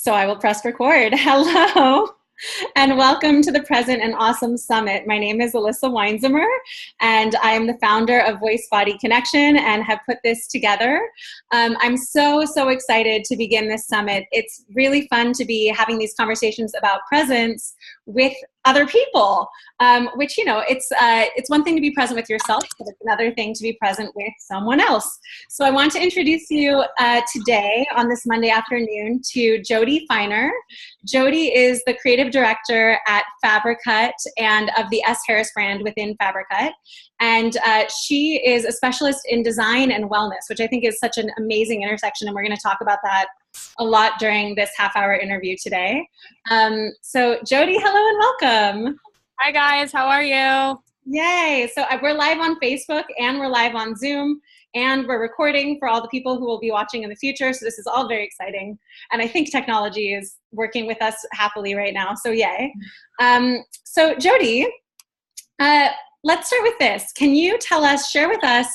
So I will press record. Hello, and welcome to the Present and Awesome Summit. My name is Elissa Weinzimmer, and I am the founder of Voice Body Connection and have put this together. I'm so excited to begin this summit. It's really fun to be having these conversations about presence with other people, which, you know, it's one thing to be present with yourself, but it's another thing to be present with someone else. So I want to introduce you today on this Monday afternoon to Jodi Finer. Jodi is the creative director at Fabricut and of the S. Harris brand within Fabricut. And she is a specialist in design and wellness, which I think is such an amazing intersection. And we're going to talk about that a lot during this half-hour interview today. So Jodi, hello and welcome. Hi guys, how are you? Yay. So we're live on Facebook and we're live on Zoom and we're recording for all the people who will be watching in the future. So this is all very exciting. And I think technology is working with us happily right now. So yay. So Jodi, let's start with this. Can you share with us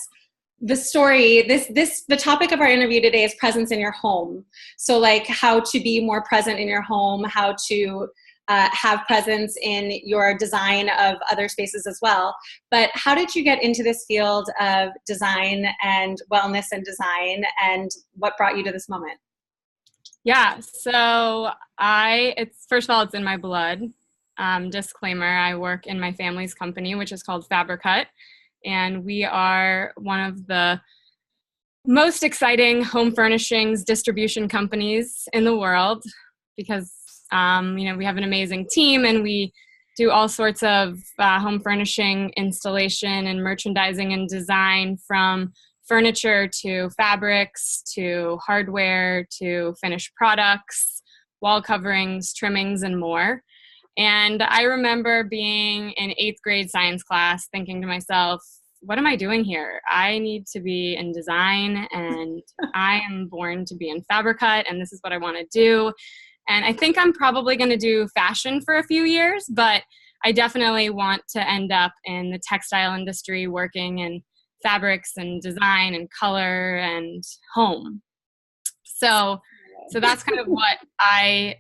the story, the topic of our interview today is presence in your home. So like how to be more present in your home, how to have presence in your design of other spaces as well. But how did you get into this field of design and wellness and design, and what brought you to this moment? Yeah, so first of all, it's in my blood. Disclaimer, I work in my family's company, which is called Fabricut. And we are one of the most exciting home furnishings distribution companies in the world because, we have an amazing team and we do all sorts of home furnishing installation and merchandising and design, from furniture to fabrics to hardware to finished products, wall coverings, trimmings, and more. And I remember being in 8th grade science class thinking to myself, what am I doing here? I need to be in design and I am born to be in Fabricut and this is what I want to do. And I think I'm probably going to do fashion for a few years, but I definitely want to end up in the textile industry working in fabrics and design and color and home. So that's kind of what I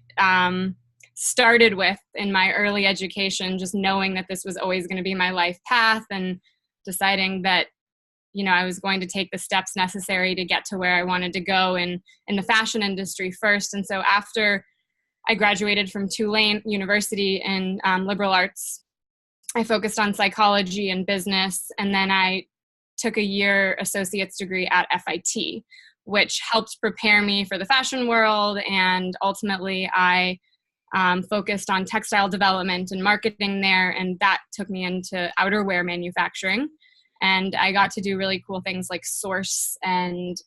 started with in my early education, just knowing that this was always going to be my life path and deciding that, I was going to take the steps necessary to get to where I wanted to go in the fashion industry first. And so after I graduated from Tulane University in liberal arts, I focused on psychology and business. And then I took a year associate's degree at FIT, which helped prepare me for the fashion world. And ultimately I focused on textile development and marketing there, and that took me into outerwear manufacturing. And I got to do really cool things like source and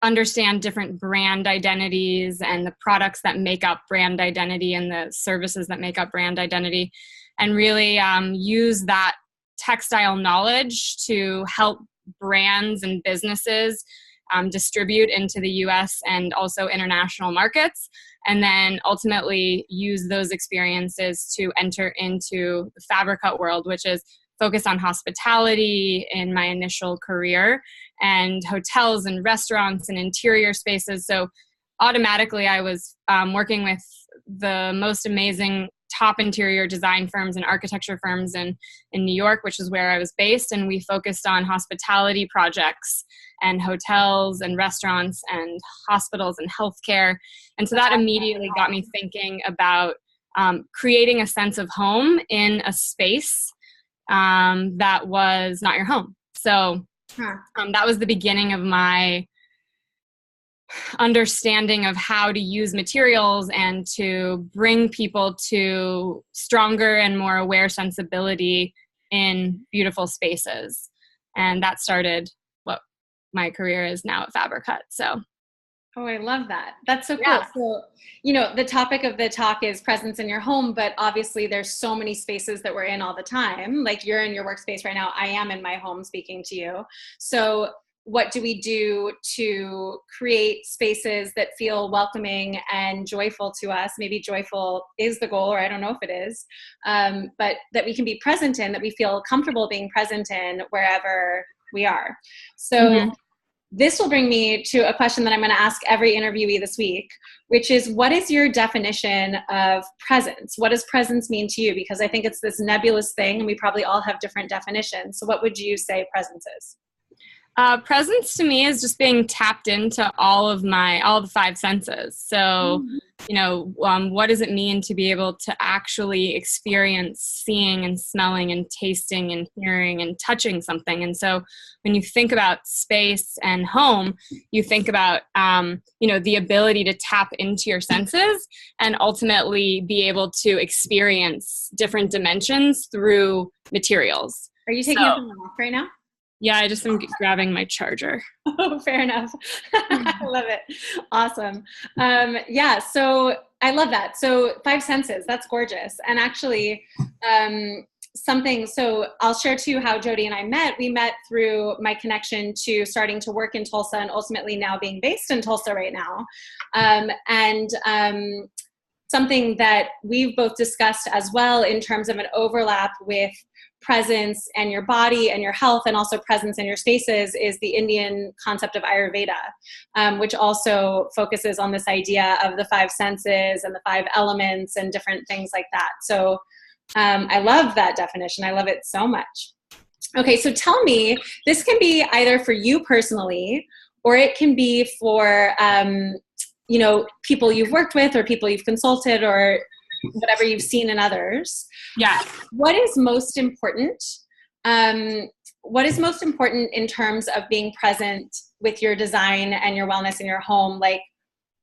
understand different brand identities and the products that make up brand identity and the services that make up brand identity, and really use that textile knowledge to help brands and businesses distribute into the US and also international markets, and then ultimately use those experiences to enter into the Fabricut world, which is focused on hospitality in my initial career, and hotels and restaurants and interior spaces. So automatically I was working with the most amazing top interior design firms and architecture firms in New York, which is where I was based. And we focused on hospitality projects and hotels and restaurants and hospitals and healthcare. And so that immediately got me thinking about creating a sense of home in a space that was not your home. So that was the beginning of my understanding of how to use materials and to bring people to stronger and more aware sensibility in beautiful spaces. And that started what my career is now at Fabricut. So. Oh, I love that. That's so cool. Yeah. So, the topic of the talk is presence in your home, but obviously there's so many spaces that we're in all the time. Like you're in your workspace right now. I am in my home speaking to you. So what do we do to create spaces that feel welcoming and joyful to us? Maybe joyful is the goal, or I don't know if it is, but that we can be present in, that we feel comfortable being present in wherever we are. So this will bring me to a question that I'm going to ask every interviewee this week, which is, what is your definition of presence? What does presence mean to you? Because I think it's this nebulous thing, and we probably all have different definitions. So what would you say presence is? Presence to me is just being tapped into all the five senses. So, what does it mean to be able to actually experience seeing and smelling and tasting and hearing and touching something? And so when you think about space and home, you think about, the ability to tap into your senses and ultimately be able to experience different dimensions through materials. Are you taking it from the off right now? Yeah, I just am grabbing my charger. Oh, fair enough. I love it. Awesome. So I love that. So five senses, that's gorgeous. And actually, so I'll share too how Jodi and I met. We met through my connection to starting to work in Tulsa and ultimately now being based in Tulsa right now. Something that we've both discussed as well in terms of an overlap with presence and your body and your health, and also presence in your spaces, is the Indian concept of Ayurveda, which also focuses on this idea of the five senses and the five elements and different things like that. So I love that definition. I love it so much. Okay, so tell me, this can be either for you personally, or it can be for people you've worked with or people you've consulted or whatever you've seen in others. Yeah. What is most important? What is most important in terms of being present with your design and your wellness in your home? Like,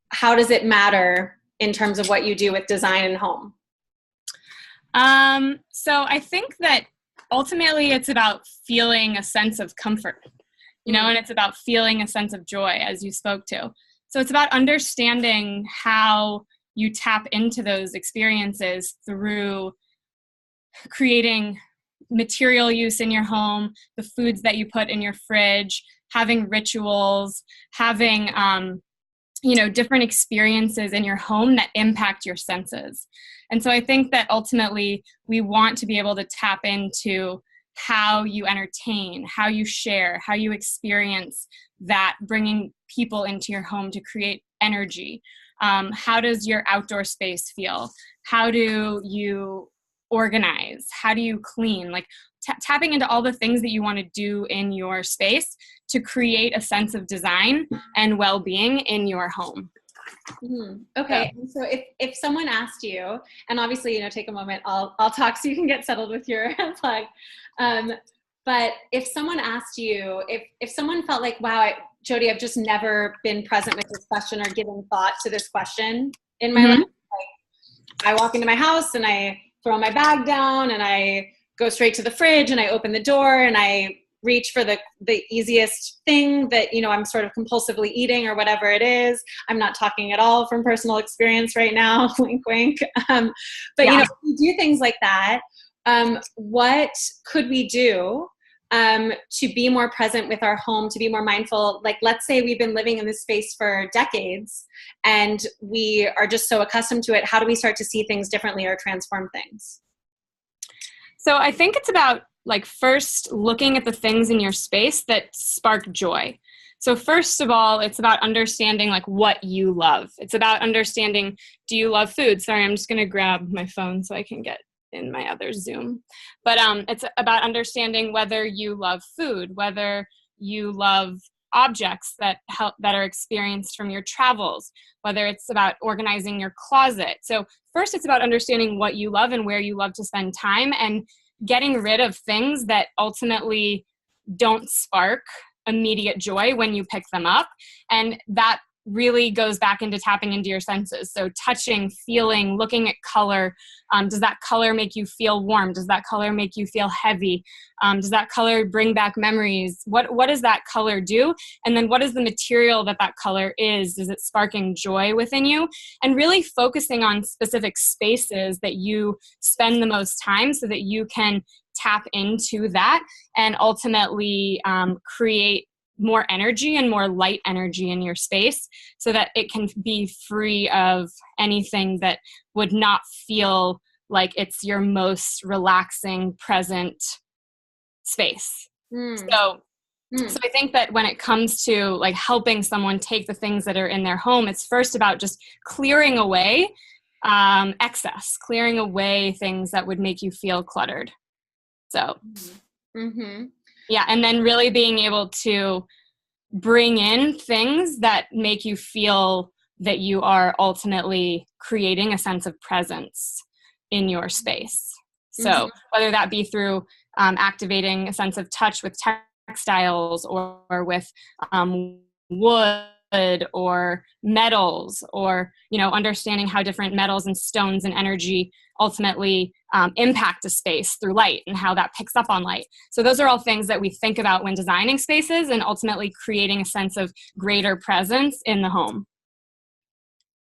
how does it matter in terms of what you do with design and home? So I think that ultimately it's about feeling a sense of comfort, and it's about feeling a sense of joy, as you spoke to. So it's about understanding how you tap into those experiences through creating material use in your home, the foods that you put in your fridge, having rituals, having, different experiences in your home that impact your senses. And so I think that ultimately we want to be able to tap into how you entertain, how you share, how you experience that, bringing people into your home to create energy. How does your outdoor space feel? How do you organize? How do you clean? Like tapping into all the things that you want to do in your space to create a sense of design and well-being in your home. Okay. Yeah. So if someone asked you, and obviously, take a moment, I'll talk so you can get settled with your plug. But if someone asked you, if someone felt like, wow, Jodi, I've just never been present with this question or given thought to this question in my life. Like, I walk into my house and I throw my bag down and I go straight to the fridge and I open the door and I reach for the easiest thing that, I'm sort of compulsively eating or whatever it is. I'm not talking at all from personal experience right now, wink, wink. If we do things like that, what could we do to be more present with our home, to be more mindful? Like, let's say we've been living in this space for decades and we are just so accustomed to it. How do we start to see things differently or transform things? So I think it's about first looking at the things in your space that spark joy. So first of all, it's about understanding what you love. It's about understanding, do you love food? Sorry, I'm just going to grab my phone so I can get in my other Zoom. But it's about understanding whether you love food, whether you love objects that are experienced from your travels, whether it's about organizing your closet. So first, it's about understanding what you love and where you love to spend time, and getting rid of things that ultimately don't spark immediate joy when you pick them up. And that really goes back into tapping into your senses. So touching, feeling, looking at color. Does that color make you feel warm? Does that color make you feel heavy? Does that color bring back memories? What does that color do? And then what is the material that color is? Is it sparking joy within you? And really focusing on specific spaces that you spend the most time so that you can tap into that and ultimately create more energy and more light energy in your space so that it can be free of anything that would not feel like it's your most relaxing present space. So Mm. So I think that when it comes to like helping someone take the things that are in their home, it's first about just clearing away excess, clearing away things that would make you feel cluttered. So, Mm-hmm. yeah, and then really being able to bring in things that make you feel that you are ultimately creating a sense of presence in your space. So whether that be through activating a sense of touch with textiles or with wood or metals, or understanding how different metals and stones and energy ultimately impact a space through light and how that picks up on light. So those are all things that we think about when designing spaces and ultimately creating a sense of greater presence in the home.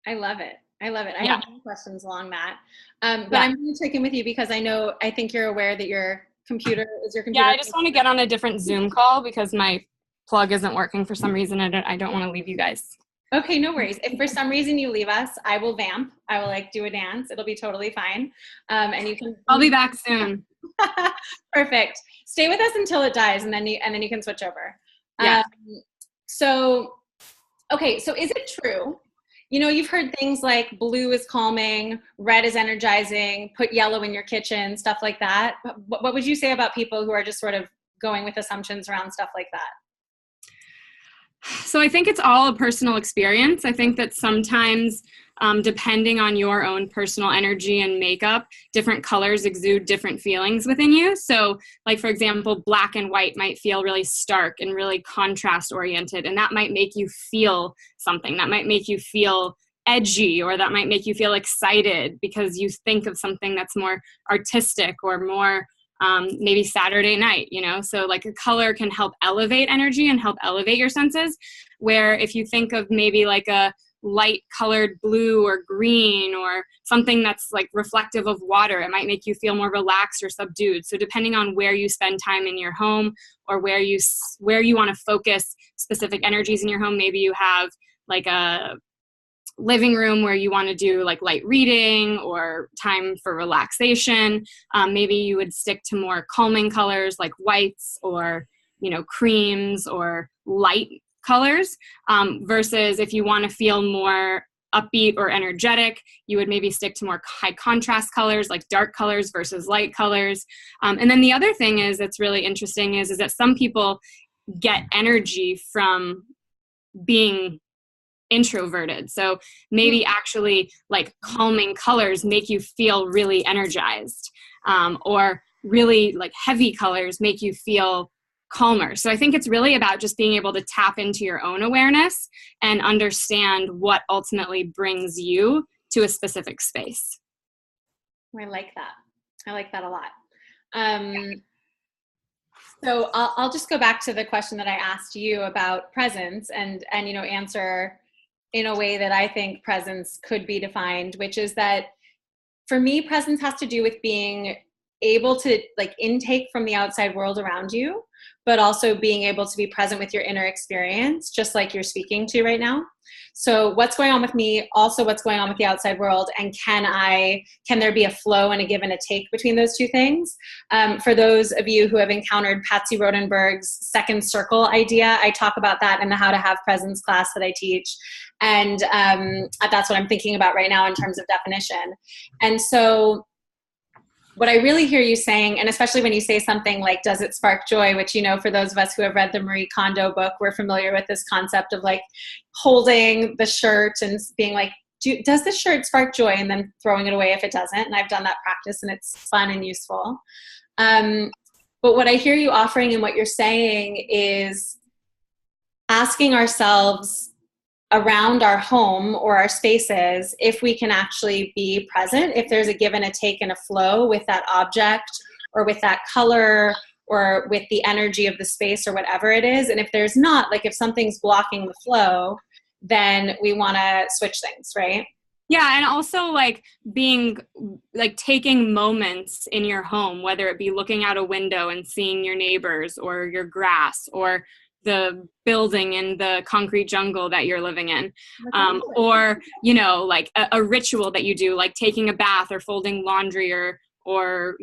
I love it. I love it. I Yeah. have more questions along that. But I'm going to check in with you because I think you're aware that your computer is your computer. Yeah, I just want to get on a different Zoom call because my plug isn't working for some reason. I don't want to leave you guys. Okay, no worries. If for some reason you leave us, I will vamp. I will do a dance. It'll be totally fine. And you can. I'll be back soon. Perfect. Stay with us until it dies, and then you can switch over. Yeah. So is it true? You've heard things like blue is calming, red is energizing, put yellow in your kitchen, stuff like that. What would you say about people who are just sort of going with assumptions around stuff like that? So I think it's all a personal experience. I think that sometimes, depending on your own personal energy and makeup, different colors exude different feelings within you. So like, for example, black and white might feel really stark and really contrast oriented, and that might make you feel something. That might make you feel edgy, or that might make you feel excited because you think of something that's more artistic or more maybe Saturday night, so like a color can help elevate energy and help elevate your senses, where if you think of maybe like a light colored blue or green or something that's like reflective of water, it might make you feel more relaxed or subdued. So depending on where you spend time in your home or where you want to focus specific energies in your home, maybe you have like a living room where you want to do like light reading or time for relaxation. Maybe you would stick to more calming colors like whites or, creams or light colors, versus if you want to feel more upbeat or energetic, you would maybe stick to more high contrast colors like dark colors versus light colors. And then the other thing is that's really interesting is that some people get energy from being introverted. So maybe actually like calming colors make you feel really energized, or really like heavy colors make you feel calmer. So I think it's really about just being able to tap into your own awareness and understand what ultimately brings you to a specific space. I like that. I like that a lot. So I'll just go back to the question that I asked you about presence and answer in a way that I think presence could be defined, which is that for me, presence has to do with being able to like intake from the outside world around you, but also being able to be present with your inner experience, just like you're speaking to right now. So what's going on with me, also what's going on with the outside world, and can there be a flow and a give and a take between those two things? For those of you who have encountered Patsy Rodenberg's second circle idea, I talk about that in the How to Have Presence class that I teach. And that's what I'm thinking about right now in terms of definition. And so what I really hear you saying, and especially when you say something like, does it spark joy, which, for those of us who have read the Marie Kondo book, we're familiar with this concept of like holding the shirt and being like, does this shirt spark joy? And then throwing it away if it doesn't. And I've done that practice and it's fun and useful. But what I hear you offering and what you're saying is asking ourselves around our home or our spaces if we can actually be present, if there's a give and a take and a flow with that object or with that color or with the energy of the space or whatever it is. And if there's not, like if something's blocking the flow, then we want to switch things, right? Yeah, and also like taking moments in your home, whether it be looking out a window and seeing your neighbors or your grass or the building in the concrete jungle that you're living in, or like a ritual that you do, like taking a bath or folding laundry or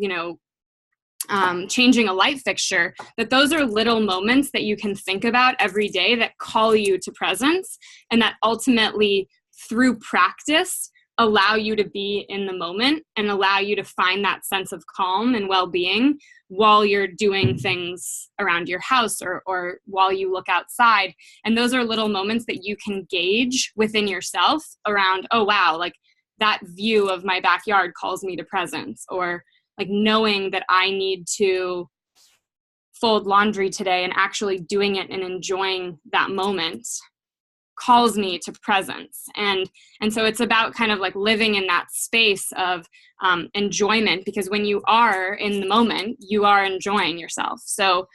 changing a light fixture, that those are little moments that you can think about every day that call you to presence, and that ultimately, through practice, allow you to be in the moment and allow you to find that sense of calm and well-being while you're doing things around your house or while you look outside. And those are little moments that you can gauge within yourself around, oh, wow, like that view of my backyard calls me to presence, or like knowing that I need to fold laundry today and actually doing it and enjoying that moment calls me to presence. And so it's about kind of like living in that space of enjoyment, because when you are in the moment, you are enjoying yourself. So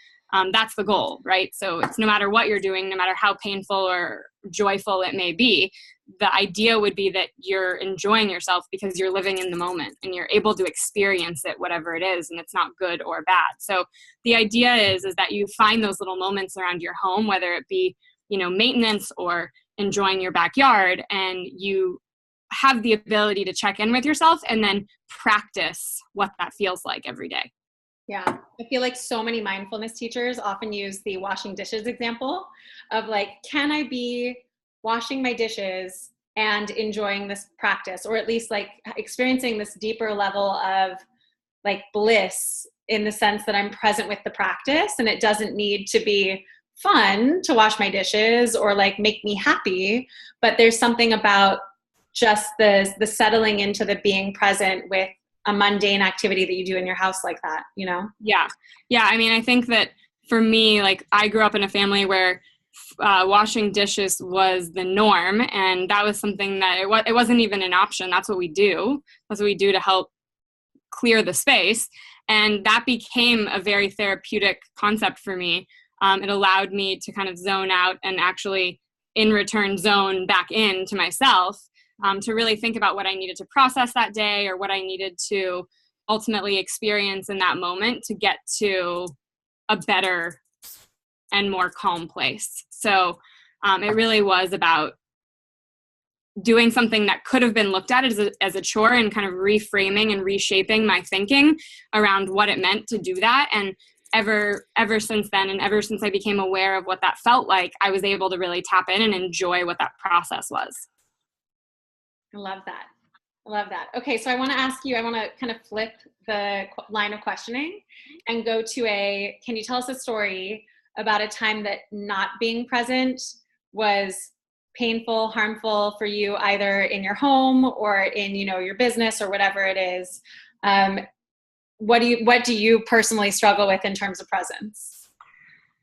that's the goal, right? So it's no matter what you're doing, no matter how painful or joyful it may be, the idea would be that you're enjoying yourself because you're living in the moment and you're able to experience it, whatever it is, and it's not good or bad. So the idea is that you find those little moments around your home, whether it be, maintenance or enjoying your backyard, and you have the ability to check in with yourself and then practice what that feels like every day. Yeah, I feel like so many mindfulness teachers often use the washing dishes example of like, can I be washing my dishes and enjoying this practice, or at least like experiencing this deeper level of like bliss in the sense that I'm present with the practice, and it doesn't need to be fun to wash my dishes or like make me happy, but there's something about just the settling into the being present with a mundane activity that you do in your house like that, Yeah. I mean, I think that for me, like I grew up in a family where washing dishes was the norm, and that was something that it wasn't even an option. That's what we do. That's what we do to help clear the space. And that became a very therapeutic concept for me. It allowed me to kind of zone out and actually in return zone back into myself, to really think about what I needed to process that day or what I needed to ultimately experience in that moment to get to a better and more calm place. So it really was about doing something that could have been looked at as a chore and kind of reframing and reshaping my thinking around what it meant to do that. And ever since then, and ever since I became aware of what that felt like, I was able to really tap in and enjoy what that process was. I love that. Okay, so I want to ask you, I want to kind of flip the line of questioning and go to can you tell us a story about a time that not being present was painful, harmful for you, either in your home or in, your business or whatever it is? What do you personally struggle with in terms of presence?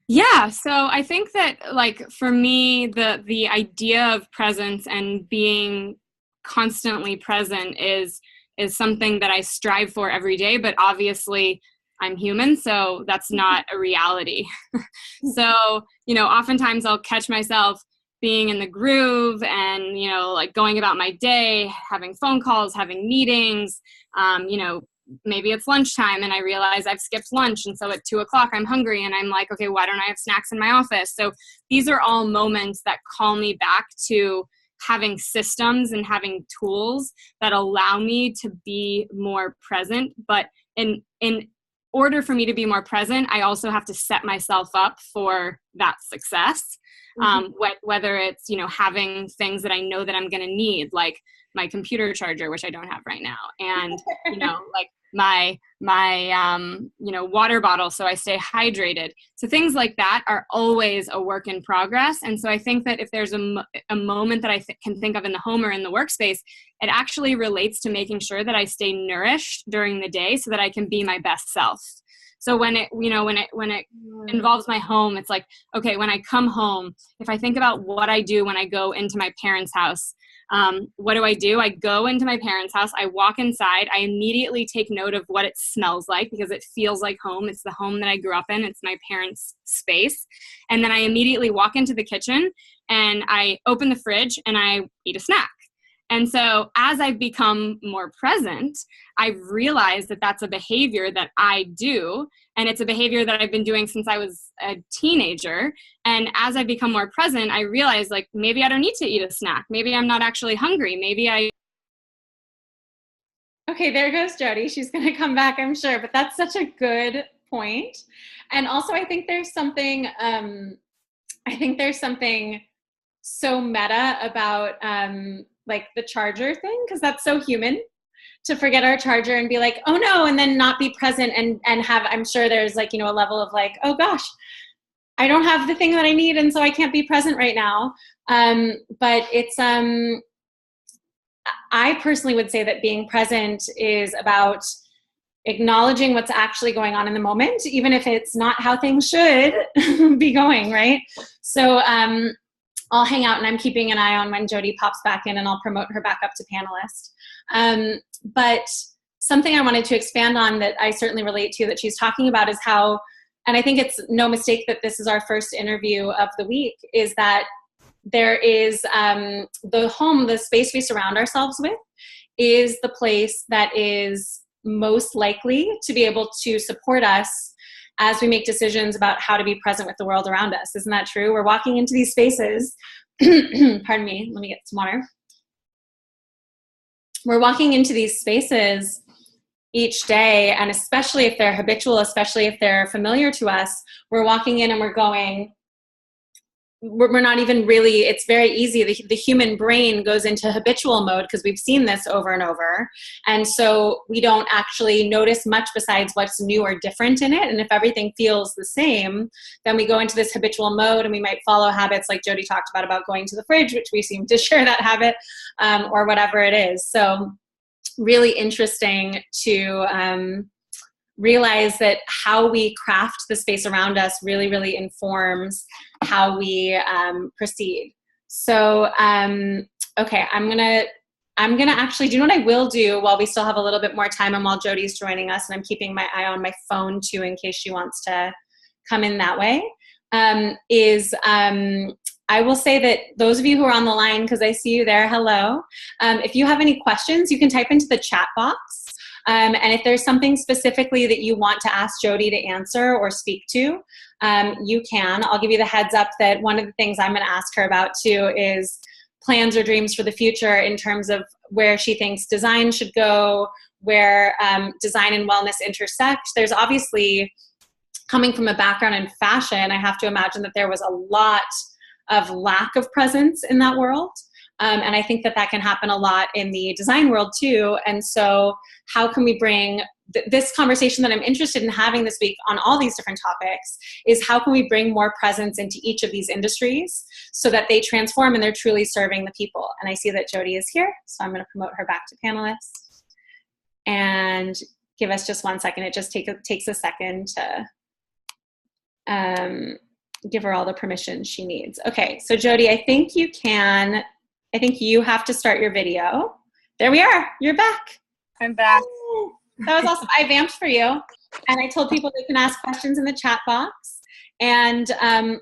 Yeah, so I think that like for me, the idea of presence and being constantly present is something that I strive for every day, but obviously I'm human, so that's not a reality. So, oftentimes I'll catch myself being in the groove and, like going about my day, having phone calls, having meetings, maybe it's lunchtime and I realize I've skipped lunch. And so at 2:00 I'm hungry and I'm like, okay, why don't I have snacks in my office? So these are all moments that call me back to having systems and having tools that allow me to be more present. But in order for me to be more present, I also have to set myself up for that success. Whether it's, having things that I know that I'm going to need, like my computer charger, which I don't have right now. And, like my water bottle, so I stay hydrated. So things like that are always a work in progress. And so I think that if there's a moment that I can think of in the home or in the workspace, it actually relates to making sure that I stay nourished during the day so that I can be my best self. So when it involves my home, it's like, okay, when I come home, if I think about what I do when I go into my parents' house, what do? I go into my parents' house, I walk inside, I immediately take note of what it smells like because it feels like home. It's the home that I grew up in. It's my parents' space. And then I immediately walk into the kitchen and I open the fridge and I eat a snack. And so as I've become more present, I've realized that that's a behavior that I do. And it's a behavior that I've been doing since I was a teenager. And as I become more present, I realize like, maybe I don't need to eat a snack. Maybe I'm not actually hungry. Maybe Okay, there goes Jodi. She's going to come back, I'm sure, but that's such a good point. And also, I think there's something so meta about like the charger thing, because that's so human to forget our charger and be like, oh no, and then not be present and have, I'm sure there's like, a level of like, oh gosh, I don't have the thing that I need, and so I can't be present right now. But it's, I personally would say that being present is about acknowledging what's actually going on in the moment, even if it's not how things should be going, right? So I'll hang out, and I'm keeping an eye on when Jodi pops back in, and I'll promote her back up to panelist. But something I wanted to expand on that I certainly relate to that she's talking about is how, and I think it's no mistake that this is our first interview of the week, is that there is the space we surround ourselves with is the place that is most likely to be able to support us as we make decisions about how to be present with the world around us. Isn't that true? We're walking into these spaces. Pardon me, let me get some water. We're walking into these spaces each day, and especially if they're habitual, especially if they're familiar to us, we're walking in and we're going, we're not even really, it's very easy. The human brain goes into habitual mode because we've seen this over and over. And so we don't actually notice much besides what's new or different in it. And if everything feels the same, then we go into this habitual mode, and we might follow habits like Jodi talked about going to the fridge, which we seem to share that habit, or whatever it is. So really interesting to realize that how we craft the space around us really, really informs how we proceed. So, okay, I'm gonna actually, do you know what I will do while we still have a little bit more time and while Jodi's joining us, and I'm keeping my eye on my phone too in case she wants to come in that way, I will say that those of you who are on the line, because I see you there, hello. If you have any questions, you can type into the chat box. And if there's something specifically that you want to ask Jodi to answer or speak to, you can. I'll give you the heads up that one of the things I'm going to ask her about too is plans or dreams for the future in terms of where she thinks design should go, where design and wellness intersect. There's obviously, coming from a background in fashion, I have to imagine that there was a lot of lack of presence in that world. And I think that can happen a lot in the design world too. And so how can we bring this conversation that I'm interested in having this week on all these different topics is how can we bring more presence into each of these industries so that they transform and they're truly serving the people. And I see that Jodi is here, so I'm going to promote her back to panelist. And give us just 1 second. It just takes a second to give her all the permission she needs. Okay, so Jodi, I think you have to start your video. There we are. You're back. I'm back. That was awesome. I vamped for you. And I told people they can ask questions in the chat box. And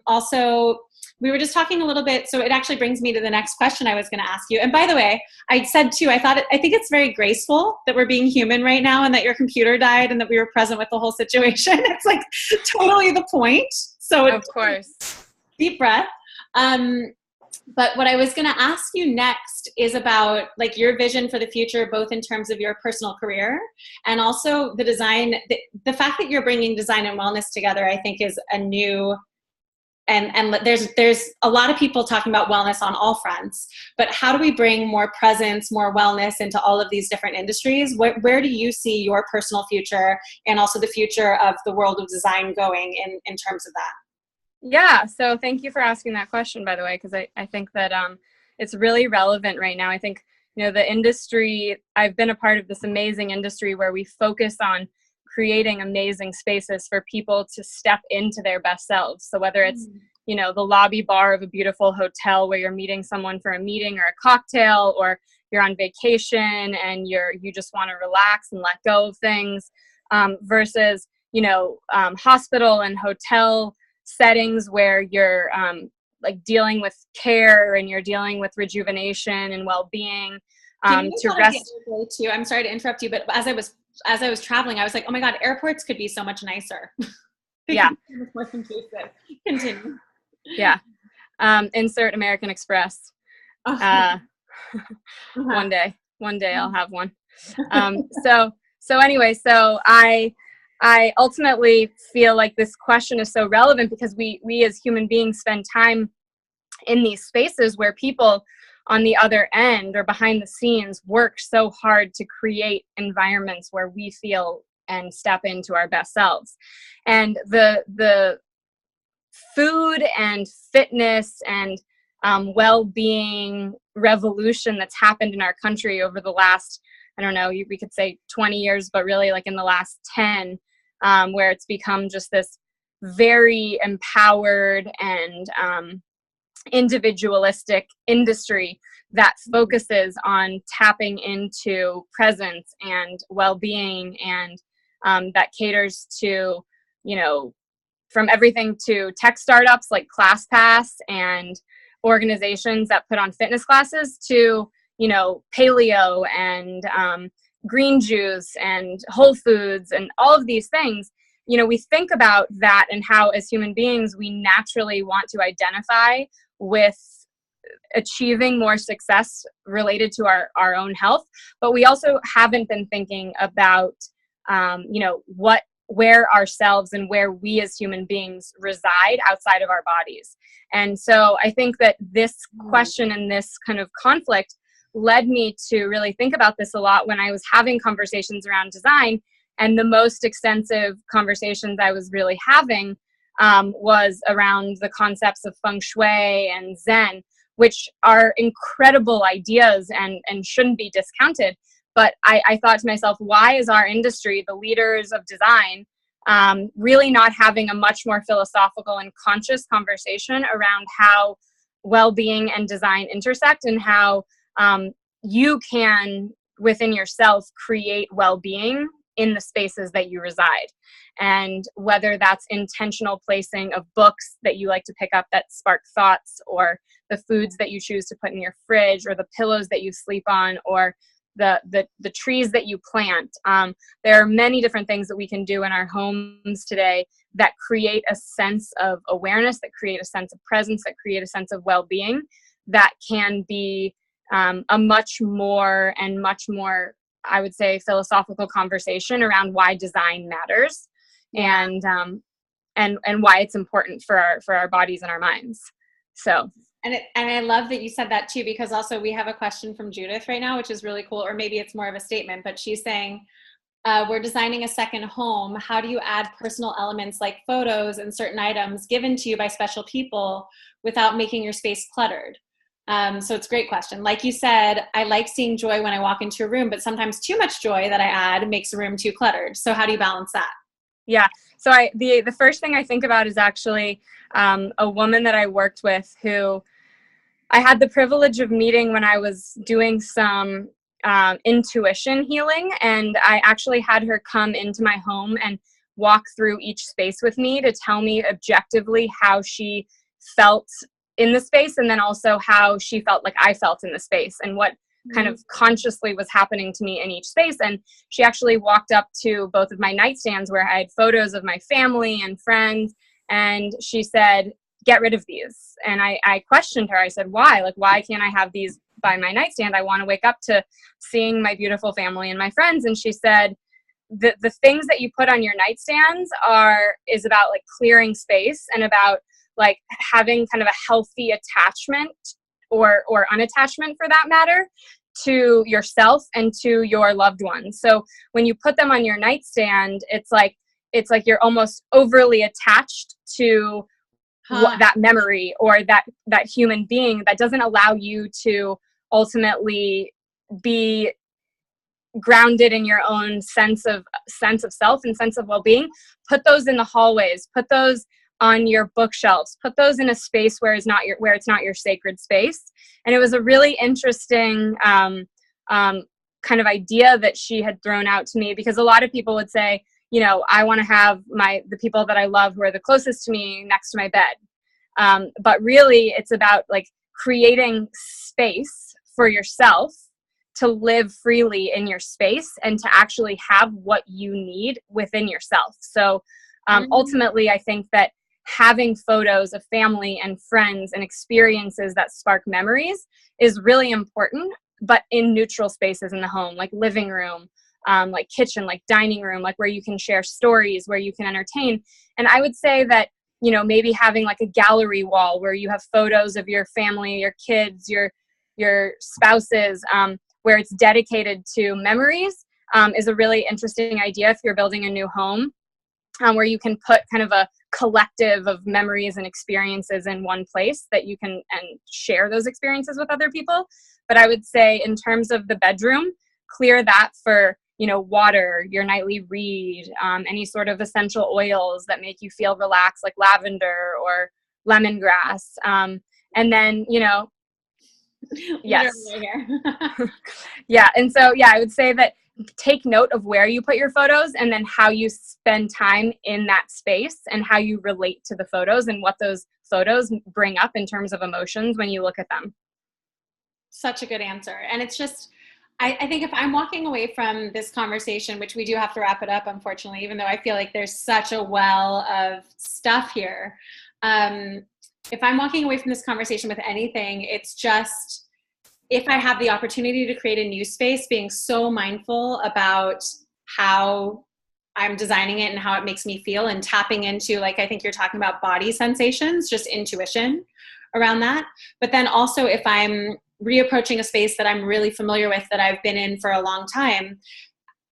also, we were just talking a little bit, so it actually brings me to the next question I was going to ask you. And by the way, I said too, I think it's very graceful that we're being human right now and that your computer died and that we were present with the whole situation. It's like totally the point. So of course. Deep breath. But what I was going to ask you next is about like your vision for the future, both in terms of your personal career and also the design. The fact that you're bringing design and wellness together, I think, is a new. And there's a lot of people talking about wellness on all fronts. But how do we bring more presence, more wellness into all of these different industries? Where do you see your personal future and also the future of the world of design going in terms of that? Yeah, so thank you for asking that question, by the way, because I think that it's really relevant right now. I think, the industry, I've been a part of this amazing industry where we focus on creating amazing spaces for people to step into their best selves. So whether it's, the lobby bar of a beautiful hotel where you're meeting someone for a meeting or a cocktail, or you're on vacation and you just want to relax and let go of things, versus, hospital and hotel settings where you're like dealing with care and you're dealing with rejuvenation and well-being to rest. Too? I'm sorry to interrupt you, but as I was traveling, I was like, oh my God, airports could be so much nicer. Yeah. More conducive. Continue. Yeah. Insert American Express. One day I'll have one. So anyway, so I ultimately feel like this question is so relevant because we as human beings spend time in these spaces where people on the other end or behind the scenes work so hard to create environments where we feel and step into our best selves. And the food and fitness and well-being revolution that's happened in our country over the last, I don't know, we could say 20 years, but really like in the last 10, where it's become just this very empowered and individualistic industry that focuses on tapping into presence and well-being, and that caters to, you know, from everything to tech startups like ClassPass and organizations that put on fitness classes to, you know, paleo and green juice and Whole Foods and all of these things. You know, we think about that and how as human beings, we naturally want to identify with achieving more success related to our own health. But we also haven't been thinking about, you know, where ourselves and where we as human beings reside outside of our bodies. And so I think that this question and this kind of conflict led me to really think about this a lot when I was having conversations around design. And the most extensive conversations I was really having was around the concepts of feng shui and Zen, which are incredible ideas and shouldn't be discounted. But I thought to myself, why is our industry, the leaders of design, really not having a much more philosophical and conscious conversation around how well-being and design intersect, and how you can, within yourself, create well-being in the spaces that you reside. And whether that's intentional placing of books that you like to pick up that spark thoughts, or the foods that you choose to put in your fridge, or the pillows that you sleep on, or the trees that you plant. There are many different things that we can do in our homes today that create a sense of awareness, that create a sense of presence, that create a sense of well-being, that can be a much more, I would say, philosophical conversation around why design matters, and why it's important for our bodies and our minds. So. And I love that you said that too, because also we have a question from Judith right now, which is really cool, or maybe it's more of a statement, but she's saying, we're designing a second home. How do you add personal elements like photos and certain items given to you by special people without making your space cluttered? So it's a great question. Like you said, I like seeing joy when I walk into a room, but sometimes too much joy that I add makes a room too cluttered. So how do you balance that? Yeah. So the first thing I think about is actually a woman that I worked with who I had the privilege of meeting when I was doing some intuition healing. And I actually had her come into my home and walk through each space with me to tell me objectively how she felt in the space, and then also how she felt like I felt in the space, and what kind of consciously was happening to me in each space. And she actually walked up to both of my nightstands where I had photos of my family and friends, and she said, "Get rid of these." And I questioned her. I said, why? Like, why can't I have these by my nightstand? I want to wake up to seeing my beautiful family and my friends. And she said, the things that you put on your nightstands is about like clearing space, and about like having kind of a healthy attachment or unattachment, for that matter, to yourself and to your loved ones. So when you put them on your nightstand, it's like you're almost overly attached to that memory or that human being, that doesn't allow you to ultimately be grounded in your own sense of self and sense of well-being. Put those in the hallways, put those on your bookshelves, put those in a space where it's not your sacred space. And it was a really interesting kind of idea that she had thrown out to me, because a lot of people would say, you know, I want to have the people that I love who are the closest to me next to my bed. But really it's about like creating space for yourself to live freely in your space and to actually have what you need within yourself. So ultimately, I think that having photos of family and friends and experiences that spark memories is really important. but in neutral spaces in the home, like living room, like kitchen, like dining room, like where you can share stories, where you can entertain. And I would say that, you know, maybe having like a gallery wall where you have photos of your family, your kids, your spouses, where it's dedicated to memories, is a really interesting idea if you're building a new home, where you can put kind of a collective of memories and experiences in one place that you can and share those experiences with other people. But I would say in terms of the bedroom, clear that for, you know, water, your nightly read, any sort of essential oils that make you feel relaxed, like lavender or lemongrass. And then, you know, yes. Yeah. And so, yeah, I would say that take note of where you put your photos and then how you spend time in that space and how you relate to the photos and what those photos bring up in terms of emotions when you look at them. Such a good answer. And it's just, I think if I'm walking away from this conversation, which we do have to wrap it up, unfortunately, even though I feel like there's such a well of stuff here. If I'm walking away from this conversation with anything, it's just, if I have the opportunity to create a new space, being so mindful about how I'm designing it and how it makes me feel, and tapping into, like, I think you're talking about body sensations, just intuition around that. But then also if I'm reapproaching a space that I'm really familiar with, that I've been in for a long time,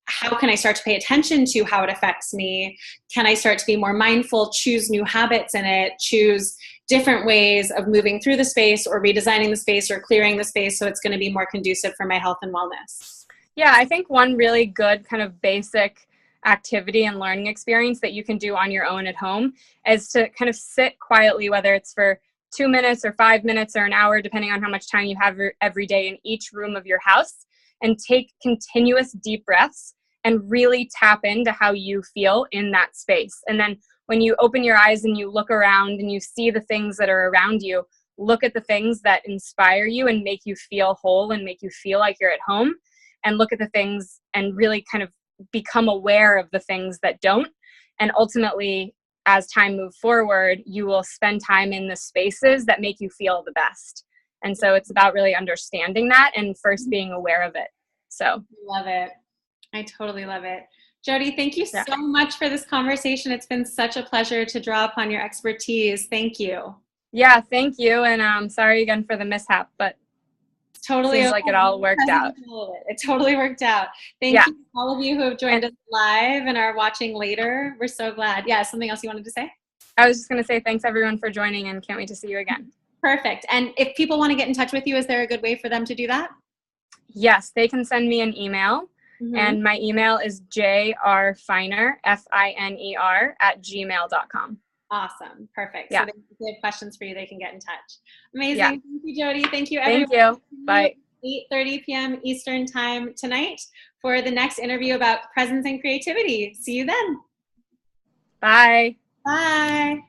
how can I start to pay attention to how it affects me? Can I start to be more mindful, choose new habits in it, choose different ways of moving through the space or redesigning the space or clearing the space so it's going to be more conducive for my health and wellness? Yeah, I think one really good kind of basic activity and learning experience that you can do on your own at home is to kind of sit quietly, whether it's for 2 minutes or 5 minutes or an hour, depending on how much time you have every day in each room of your house, and take continuous deep breaths and really tap into how you feel in that space. And then when you open your eyes and you look around and you see the things that are around you, look at the things that inspire you and make you feel whole and make you feel like you're at home, and look at the things and really kind of become aware of the things that don't. And ultimately, as time moves forward, you will spend time in the spaces that make you feel the best. And so it's about really understanding that and first being aware of it. So love it. I totally love it. Jodi, thank you so much for this conversation. It's been such a pleasure to draw upon your expertise. Thank you. Yeah, thank you. And sorry again for the mishap, but totally seems like it all worked out. It totally worked out. Thank you to all of you who have joined us live and are watching later. We're so glad. Yeah, something else you wanted to say? I was just going to say thanks everyone for joining and can't wait to see you again. Perfect. And if people want to get in touch with you, is there a good way for them to do that? Yes, they can send me an email. And my email is jrfiner, FINER, @gmail.com. Awesome. Perfect. Yeah. So if they have questions for you, they can get in touch. Amazing. Yeah. Thank you, Jodi. Thank you, everyone. Thank you. Bye. 8:30 p.m. Eastern time tonight for the next interview about presence and creativity. See you then. Bye. Bye.